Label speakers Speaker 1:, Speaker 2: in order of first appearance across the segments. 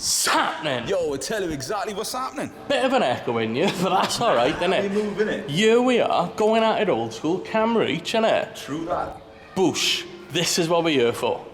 Speaker 1: What's happening?
Speaker 2: Yo, I tell you exactly what's happening.
Speaker 1: Bit of an echo in you, but that's alright, isn't it?
Speaker 2: We're moving it.
Speaker 1: Here we are, going at it old school, camera reach, innit?
Speaker 2: True that.
Speaker 1: Boosh. This is what we're here for.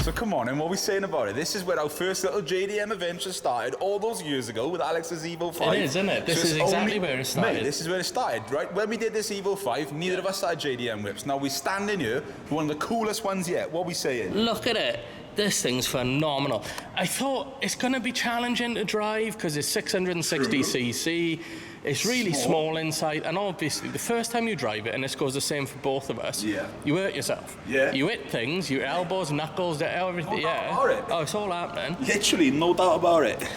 Speaker 2: So come on, and what are we saying about it? This is where our first little JDM adventure started all those years ago with Alex's Evo 5.
Speaker 1: It is, isn't it? This is exactly where it started.
Speaker 2: Mate, this is where it started, right? When we did this Evo 5, neither of us had JDM whips. Now we're standing here with one of the coolest ones yet. What are we saying?
Speaker 1: Look at it. This thing's phenomenal. I thought it's going to be challenging to drive because it's 660cc. It's really small inside, and obviously the first time you drive it, and this goes the same for both of us, you hurt yourself.
Speaker 2: Yeah.
Speaker 1: You hit things, your elbows, knuckles, everything.
Speaker 2: No doubt about it.
Speaker 1: Oh, it's all happening.
Speaker 2: Literally, no doubt about it.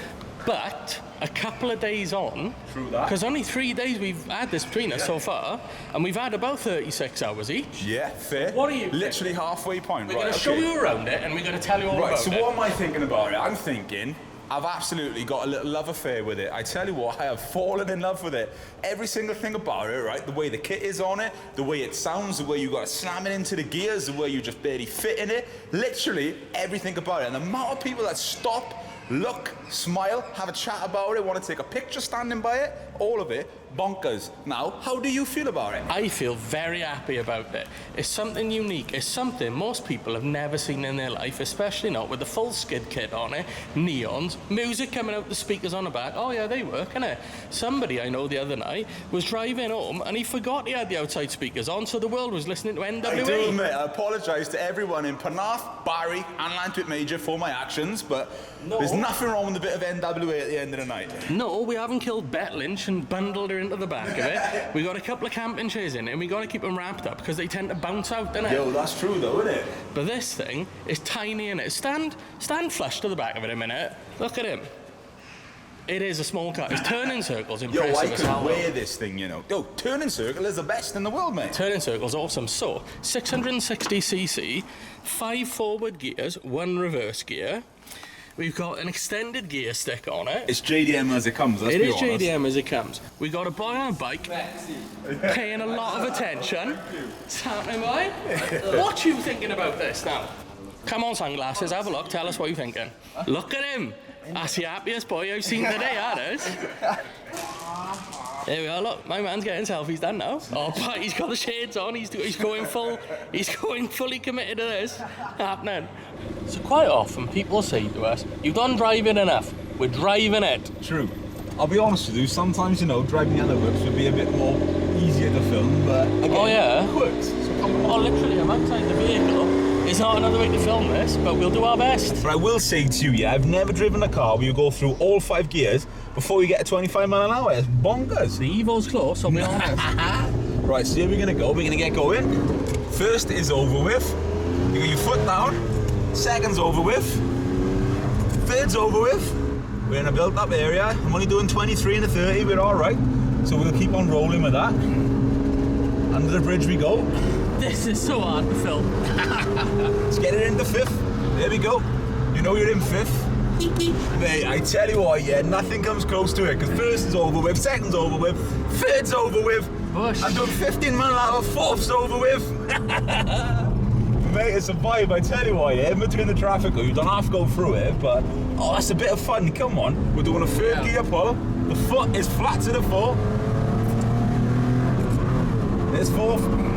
Speaker 1: But a couple of days on, because only 3 days we've had this between us so far, and we've had about 36 hours each.
Speaker 2: Yeah, fair.
Speaker 1: What are you
Speaker 2: Literally halfway point,
Speaker 1: We're
Speaker 2: right?
Speaker 1: going to show you around it, and we're going to tell you all about it.
Speaker 2: So what am I thinking about it? I'm thinking I've absolutely got a little love affair with it. I tell you what, I have fallen in love with it. Every single thing about it, right? The way the kit is on it, the way it sounds, the way you got to slam it into the gears, the way you just barely fit in it. Literally everything about it. And the amount of people that stop, look, smile, have a chat about it, want to take a picture standing by it, all of it, bonkers. Now, how do you feel about it?
Speaker 1: I feel very happy about it. It's something unique. It's something most people have never seen in their life, especially not with the full skid kit on it, neons, music coming out the speakers on the back. Oh yeah, they work, innit? Somebody I know the other night was driving home and he forgot he had the outside speakers on, so the world was listening to NWA.
Speaker 2: I do admit, I apologise to everyone in Penarth, Barry and Lantwick Major for my actions, but there's nothing wrong with a bit of NWA at the end of the night.
Speaker 1: No, we haven't killed Bet Lynch and bundled her into the back of it. We got a couple of camping chairs in it, and we got to keep them wrapped up because they tend to bounce out, don't it?
Speaker 2: Yo, that's true though, isn't it?
Speaker 1: But this thing is tiny in it. Stand flush to the back of it a minute. Look at him. It is a small car. It's turning circles impressive.
Speaker 2: Yo, I
Speaker 1: as
Speaker 2: can
Speaker 1: hell.
Speaker 2: wear this thing, you know. Yo, turning circle is the best in the world, mate.
Speaker 1: Turning circle's awesome. So, 660cc, 5 forward gears, 1 reverse gear. We've got an extended gear stick on it.
Speaker 2: It's JDM as it comes, let's be honest.
Speaker 1: It is JDM as it comes. We got a boy on a bike, paying a lot of attention. What's happening, boy? What you thinking about this now? Come on, sunglasses, have a look, tell us what you're thinking. Look at him. That's the happiest boy I've seen today, that is. There we are, look, my man's getting selfies done now. Oh, but he's got the shades on, he's going fully committed to this. Happening. So quite often people say to us, you've done driving enough, we're driving it.
Speaker 2: True. I'll be honest with you, sometimes, you know, driving the other whips would be a bit more easier to film, but again,
Speaker 1: oh yeah?
Speaker 2: quirks. So come on.
Speaker 1: Oh, literally, I'm outside the vehicle. There's not another way to film this, but we'll do our best.
Speaker 2: But I will say to you, yeah, I've never driven a car where you go through all 5 gears before you get a 25 mile an hour. It's bonkers.
Speaker 1: The Evo's close, I'll be honest.
Speaker 2: Right, so here we're gonna go. We're gonna get going. First is over with. You got your foot down. Second's over with. Third's over with. We're in a built-up area. I'm only doing 23 and a 30. We're all right. So we'll keep on rolling with that. Under the bridge we go.
Speaker 1: This is so hard to film.
Speaker 2: Let's get it into 5th. There we go. You know you're in 5th. Mate, I tell you what, yeah, nothing comes close to it, because first is over with, second's over with, third's over with, I'm doing 15 mile an hour, 4th's over with. Mate, it's a vibe, I tell you what, yeah, in between the traffic, you don't have to go through it, but, oh, it's a bit of fun, come on. We're doing a 3rd gear pull, the foot is flat to the floor. There's 4th.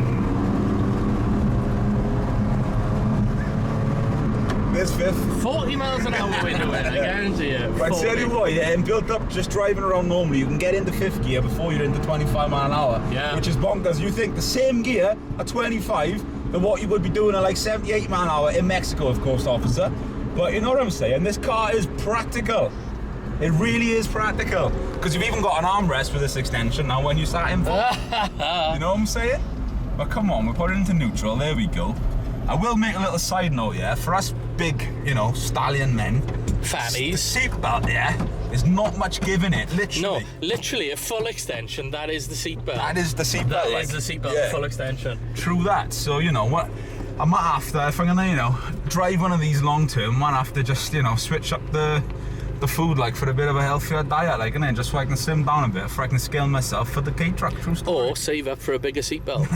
Speaker 2: his fifth.
Speaker 1: 40 miles an hour we're doing, I guarantee you.
Speaker 2: But I tell you what, yeah, and built up just driving around normally, you can get into fifth gear before you're into 25 mile an hour.
Speaker 1: Yeah.
Speaker 2: Which is bonkers. You think the same gear at 25 than what you would be doing at like 78 mile an hour in Mexico, of course, officer. But you know what I'm saying? This car is practical. It really is practical. Because you've even got an armrest with this extension now when you start in. You know what I'm saying? But come on, we put it into neutral. There we go. I will make a little side note, yeah. For us big, you know, stallion men,
Speaker 1: Fannies.
Speaker 2: the seatbelt, yeah, there's not much giving it. Literally.
Speaker 1: No, literally a full extension. That is the seatbelt.
Speaker 2: That is the seatbelt.
Speaker 1: That
Speaker 2: like,
Speaker 1: is the seatbelt,
Speaker 2: yeah.
Speaker 1: full extension.
Speaker 2: True that. So you know what? I might have to, if I'm gonna, you know, drive one of these long term, might have to just, you know, switch up the food like for a bit of a healthier diet, like, and then just so I can slim down a bit, so I can scale myself for the Kei Truck. True story.
Speaker 1: Or save up for a bigger seatbelt.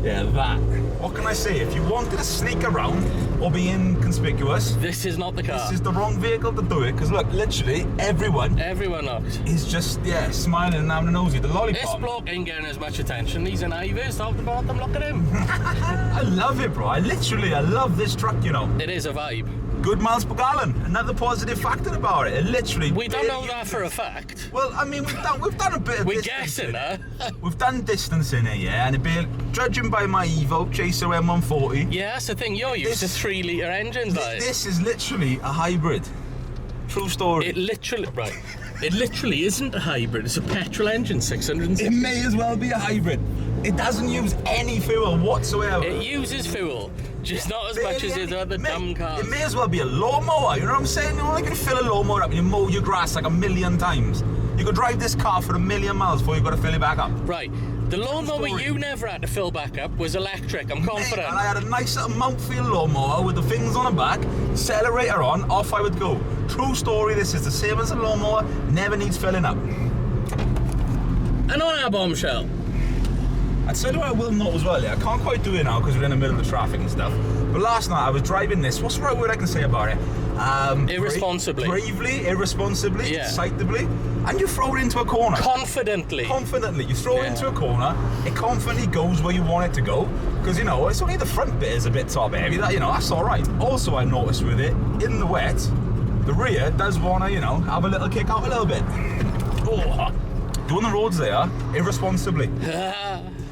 Speaker 2: Yeah, that. What can I say? If you wanted to sneak around or be inconspicuous,
Speaker 1: This is not the car.
Speaker 2: this is the wrong vehicle to do it. Because look, literally everyone
Speaker 1: Everyone looks.
Speaker 2: is just smiling and having a nosy. The
Speaker 1: This
Speaker 2: lollipop.
Speaker 1: bloke ain't getting as much attention. He's an Ivers, top to bottom. Look at him.
Speaker 2: I love it, bro. I love this truck. You know.
Speaker 1: It is a vibe.
Speaker 2: Good miles per gallon. Another positive factor about it. It literally.
Speaker 1: We don't know that for a fact.
Speaker 2: Well, I mean, we've done a bit of
Speaker 1: We're
Speaker 2: distance
Speaker 1: guessing,
Speaker 2: in it.
Speaker 1: huh?
Speaker 2: We've done distance in it, yeah, and judging by my Evo Chaser M140,
Speaker 1: Yeah, that's the thing. You're used to 3 litre engines, like.
Speaker 2: this is literally a hybrid. True story.
Speaker 1: It literally isn't a hybrid. It's a petrol engine, 660.
Speaker 2: It may as well be a hybrid. It doesn't use any fuel whatsoever.
Speaker 1: It uses fuel, just not as much as the other dumb cars.
Speaker 2: It may as well be a lawnmower, you know what I'm saying? You're only going to fill a lawnmower up and you mow your grass like 1,000,000 times. You could drive this car for 1,000,000 miles before you've got to fill it back up.
Speaker 1: Right. The lawnmower
Speaker 2: story.
Speaker 1: you never had to fill back up was electric, I'm confident.
Speaker 2: And I had a nice little mountfeel lawnmower with the things on the back, accelerator on, off I would go. True story, this is the same as a lawnmower, never needs filling up.
Speaker 1: And on our bombshell.
Speaker 2: I'd say what I will note as well, yeah, I can't quite do it now because we're in the middle of the traffic and stuff. But last night I was driving this, what's the right word I can say about it?
Speaker 1: Irresponsibly.
Speaker 2: Bravely, irresponsibly,
Speaker 1: Yeah.
Speaker 2: excitably, and you throw it into a corner.
Speaker 1: Confidently.
Speaker 2: Confidently, you throw it
Speaker 1: Yeah.
Speaker 2: into a corner, it confidently goes where you want it to go, because you know, it's only the front bit is a bit top heavy, that, you know, that's alright. Also I noticed with it, in the wet, the rear does want to, you know, have a little kick out a little bit. Oh, doing the roads there, irresponsibly.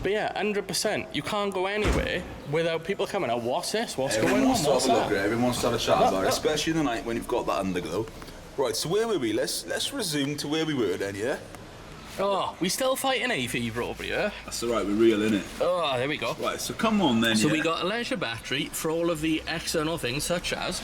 Speaker 1: But yeah, 100%. You can't go anywhere without people coming out. What's this? What's going on?
Speaker 2: Everyone
Speaker 1: What's
Speaker 2: wants to have a look
Speaker 1: that?
Speaker 2: at it, everyone wants to have a chat
Speaker 1: Look,
Speaker 2: about it,
Speaker 1: look.
Speaker 2: especially in the night when you've got that underglow. Right, so where were we? Let's resume to where we were then, yeah?
Speaker 1: Oh, we still fighting hay fever over here.
Speaker 2: That's alright, we're real, innit?
Speaker 1: Oh, there we go.
Speaker 2: Right, so come on then,
Speaker 1: So
Speaker 2: yeah?
Speaker 1: we got a leisure battery for all of the external things, such as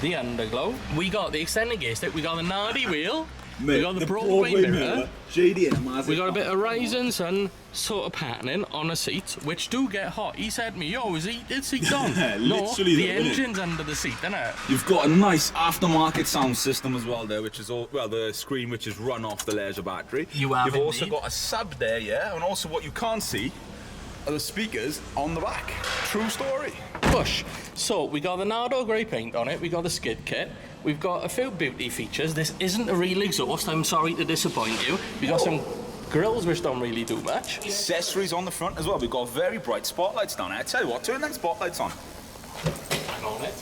Speaker 1: the underglow. We got the extended gear stick. We got the Nardi wheel. We got the Broadway mirror.
Speaker 2: JDM has
Speaker 1: We got a bit of rising sun sort of patterning on the seats, which do get hot. He said to me, yo, is the seat on? No,
Speaker 2: Literally
Speaker 1: the
Speaker 2: though, innit?
Speaker 1: engine's under the seat, isn't it?
Speaker 2: You've got a nice aftermarket sound system as well there, which is all, well, the screen which is run off the leisure battery.
Speaker 1: You have
Speaker 2: You've also
Speaker 1: indeed.
Speaker 2: got a sub there, yeah, and also what you can't see are the speakers on the back. True story.
Speaker 1: Push. So we got the Nardo grey paint on it. We got the skid kit. We've got a few beauty features. This isn't a real exhaust. I'm sorry to disappoint you. We got some grills which don't really do much.
Speaker 2: Accessories on the front as well. We've got very bright spotlights down there. I tell you what, turn them spotlights on.
Speaker 1: Hang on it.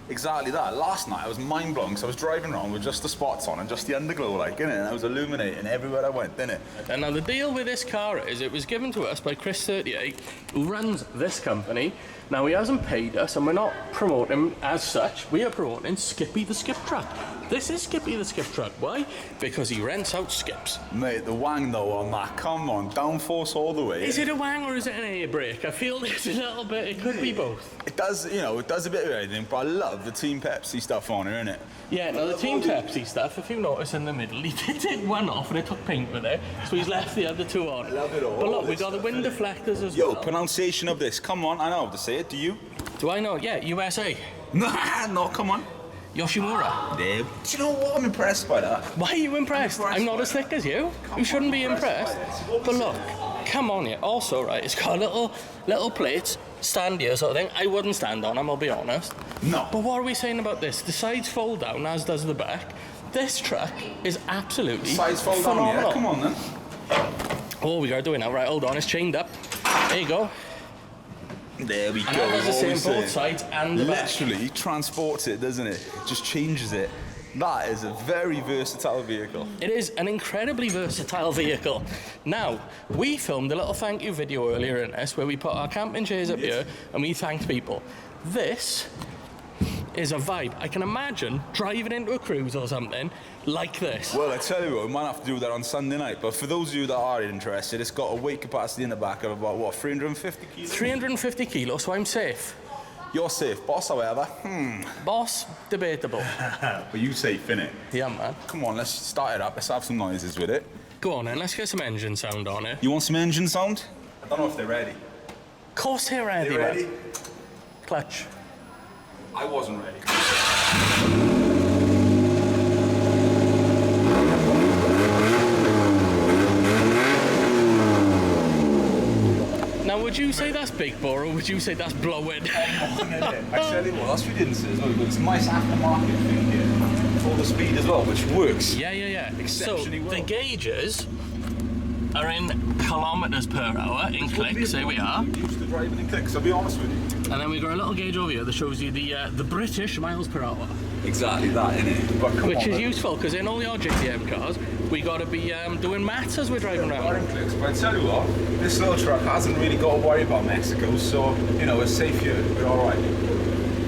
Speaker 2: Exactly that. Last night I was mind blown because I was driving around with just the spots on and just the underglow, like, innit? And I was illuminating everywhere I went, innit?
Speaker 1: And now the deal with this car is it was given to us by Chris38, who runs this company. Now he hasn't paid us, and we're not promoting as such. We are promoting Skippy the Skip Truck. This is Skippy the Skip Truck. Why? Because he rents out skips.
Speaker 2: Mate, the wang though on that, come on, downforce all the way.
Speaker 1: Is it a wang or is it an air brake? I feel there's a little bit. It could be both.
Speaker 2: It does, you know, it does a bit of everything, but I love the Team Pepsi stuff on here, innit?
Speaker 1: Yeah, now the Team Pepsi stuff, if you notice in the middle, he did take one off and it took paint with it, so he's left the other two on.
Speaker 2: I love it all.
Speaker 1: But look, we got the wind deflectors as
Speaker 2: Yo,
Speaker 1: well.
Speaker 2: pronunciation of this, come on, I know how to say it, do you?
Speaker 1: Do I know? Yeah, USA.
Speaker 2: Nah, no, come on.
Speaker 1: Yoshimura.
Speaker 2: Dave. Do you know what? I'm impressed by that.
Speaker 1: Why are you impressed? I'm not as thick as you. You shouldn't be impressed. But look, come on here. Also, right, it's got little plates, stand here sort of thing. I wouldn't stand on them, I'll be honest.
Speaker 2: No.
Speaker 1: But what are we saying about this? The sides fold down, as does the back. This truck is absolutely
Speaker 2: Sides fall down,
Speaker 1: phenomenal.
Speaker 2: yeah? Come on then.
Speaker 1: Oh, we gotta do it now. Right, hold on, it's chained up. There you go.
Speaker 2: There we
Speaker 1: And
Speaker 2: go.
Speaker 1: that does the
Speaker 2: what
Speaker 1: same
Speaker 2: we
Speaker 1: both
Speaker 2: saying?
Speaker 1: sides and the back.
Speaker 2: Literally transports it, doesn't it? Just changes it. That is a very versatile vehicle.
Speaker 1: It is an incredibly versatile vehicle. Now, we filmed a little thank you video earlier in this where we put our camping chairs up here and we thanked people. This is a vibe. I can imagine driving into a cruise or something like this.
Speaker 2: Well, I tell you what, we might have to do that on Sunday night, but for those of you that are interested, it's got a weight capacity in the back of about, what, 350 kilos?
Speaker 1: 350 kilos, so I'm safe.
Speaker 2: You're safe, boss, however.
Speaker 1: Boss, debatable.
Speaker 2: But you safe, innit?
Speaker 1: Yeah, man.
Speaker 2: Come on, let's start it up. Let's have some noises with it.
Speaker 1: Go on then, let's get some engine sound on it.
Speaker 2: You want some engine sound? I don't know if they're ready.
Speaker 1: Of course they're ready,
Speaker 2: They ready?
Speaker 1: man. Clutch.
Speaker 2: I wasn't ready.
Speaker 1: Now, would you say that's big bore or would you say that's blowing?
Speaker 2: I tell you what, that's what we didn't say as well. We've got this nice aftermarket thing here for the speed as well, which works.
Speaker 1: Yeah. So,
Speaker 2: Exceptionally well.
Speaker 1: the gauges are in kilometres per hour in clicks, here we are.
Speaker 2: Used to driving in clicks, I'll be honest with you.
Speaker 1: And then we've got a little gauge over here that shows you the British miles per hour.
Speaker 2: Exactly that, innit?
Speaker 1: Which is useful, because in all the JDM cars, we got to be doing maths as we're driving around.
Speaker 2: Clicks, but I tell you what, this little truck hasn't really got to worry about Mexico, so, you know, it's safe here. We're alright.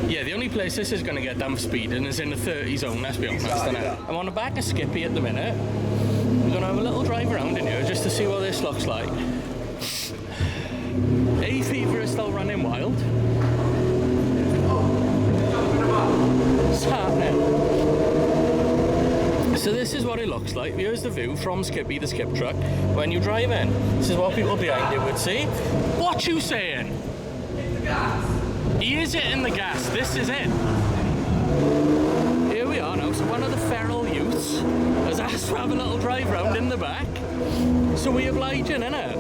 Speaker 1: Yeah, the only place this is going to get done for speeding is in the 30 zone, let's be honest.
Speaker 2: Exactly
Speaker 1: Isn't it?
Speaker 2: that.
Speaker 1: I'm on the back of Skippy at the minute. We're going to have a little drive around in here just to see what this looks like. A fever is still running wild. It's happening. So this is what it looks like. Here's the view from Skippy, the skip truck, when you drive in. This is what people behind you would see. What you saying?
Speaker 3: The gas.
Speaker 1: He is hitting the gas. This is it. Here we are now. So one of the feral youths has asked to have a little drive round in the back. So we obliging, innit?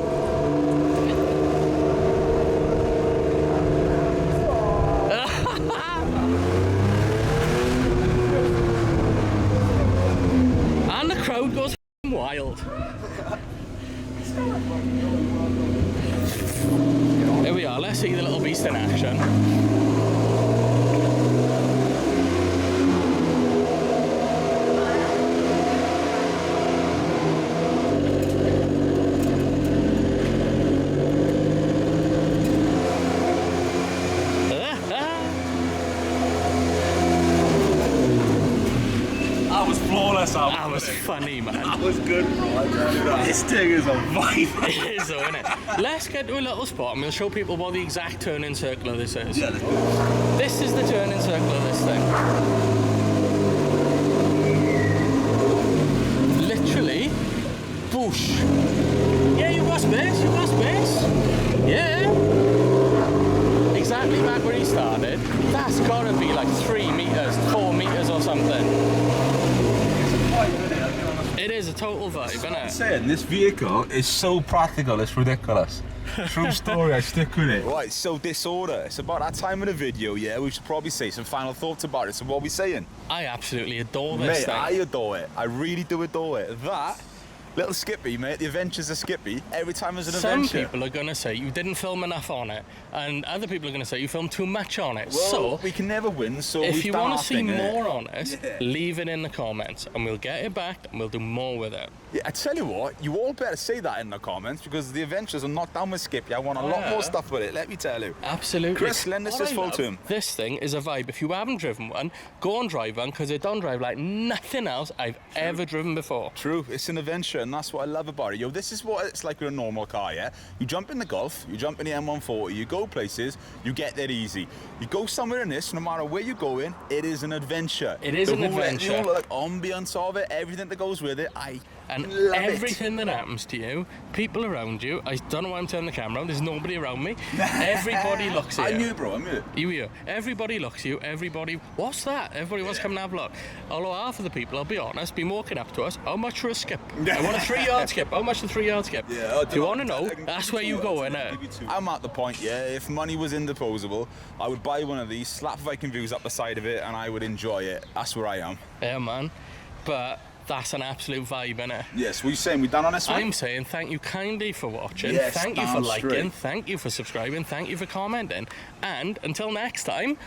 Speaker 1: And the crowd goes wild. Here we are, let's see the little beast in action.
Speaker 2: That was flawless,
Speaker 1: That was funny, man.
Speaker 2: That was good, bro. I tell you that. This thing is a vibe.
Speaker 1: It is though, isn't it? Let's get to a little spot and we'll show people what the exact turning circle of this is.
Speaker 2: Yeah, let's do it.
Speaker 1: This is the turning circle of this thing. Literally, boosh. Yeah, you got space, Yeah. Exactly back where he started. That's gotta be like 3 meters, 4 meters or something. It is a total vibe, isn't it?
Speaker 2: Saying this vehicle is so practical, it's ridiculous. True story, I stick with it. Right, so disorder. It's about that time of the video, yeah? We should probably say some final thoughts about it. So what are we saying?
Speaker 1: I absolutely adore this
Speaker 2: Mate,
Speaker 1: thing.
Speaker 2: I adore it. I really do adore it. That little Skippy, mate, the adventures of Skippy, every time there's an
Speaker 1: Some
Speaker 2: adventure.
Speaker 1: people are going to say you didn't film enough on it, and other people are going to say you filmed too much on it.
Speaker 2: Well,
Speaker 1: So,
Speaker 2: we can never win, so
Speaker 1: if
Speaker 2: we've
Speaker 1: you
Speaker 2: done
Speaker 1: want
Speaker 2: our
Speaker 1: to see
Speaker 2: thing, innit?
Speaker 1: more on it,
Speaker 2: Yeah.
Speaker 1: leave it in the comments, and we'll get it back, and we'll do more with it.
Speaker 2: Yeah, I tell you what, you all better say that in the comments because the adventures are not done with Skippy. I want a lot
Speaker 1: Yeah.
Speaker 2: more stuff with it, let me tell you.
Speaker 1: Absolutely.
Speaker 2: Chris, lend us
Speaker 1: What
Speaker 2: this
Speaker 1: I
Speaker 2: full
Speaker 1: love,
Speaker 2: to him.
Speaker 1: This thing is a vibe. If you haven't driven one, go and drive one, because it don't drive like nothing else I've ever driven before.
Speaker 2: True, it's an adventure, and that's what I love about it. Yo, this is what it's like with a normal car, yeah? You jump in the Golf, you jump in the M140, you go places, you get there easy. You go somewhere in this, no matter where you're going, it is an adventure.
Speaker 1: It is
Speaker 2: The
Speaker 1: an
Speaker 2: whole,
Speaker 1: adventure.
Speaker 2: The whole like, ambience of it, everything that goes with it, I
Speaker 1: And
Speaker 2: love
Speaker 1: everything that happens to you, people around you, I don't know why I'm turning the camera on, there's nobody around me. Everybody looks at
Speaker 2: I'm
Speaker 1: you.
Speaker 2: you, bro, I'm you.
Speaker 1: You here. Everybody looks at you. Everybody. What's that? Everybody wants to come and have a look. Although half of the people, I'll be honest, been walking up to us. How much for a skip? I want a 3-yard skip. How much for a 3-yard skip?
Speaker 2: Yeah,
Speaker 1: If you want to know, that's where you go, innit?
Speaker 2: I'm at the point, yeah, if money was indisposable, I would buy one of these, slap Viking views up the side of it, and I would enjoy it. That's where I am.
Speaker 1: Yeah, man. But That's an absolute vibe, innit?
Speaker 2: Yes, what are you saying? We done on this one?
Speaker 1: I'm saying thank you kindly for watching.
Speaker 2: Yes,
Speaker 1: thank you for
Speaker 2: damn
Speaker 1: liking.
Speaker 2: straight.
Speaker 1: Thank you for subscribing. Thank you for commenting. And until next time.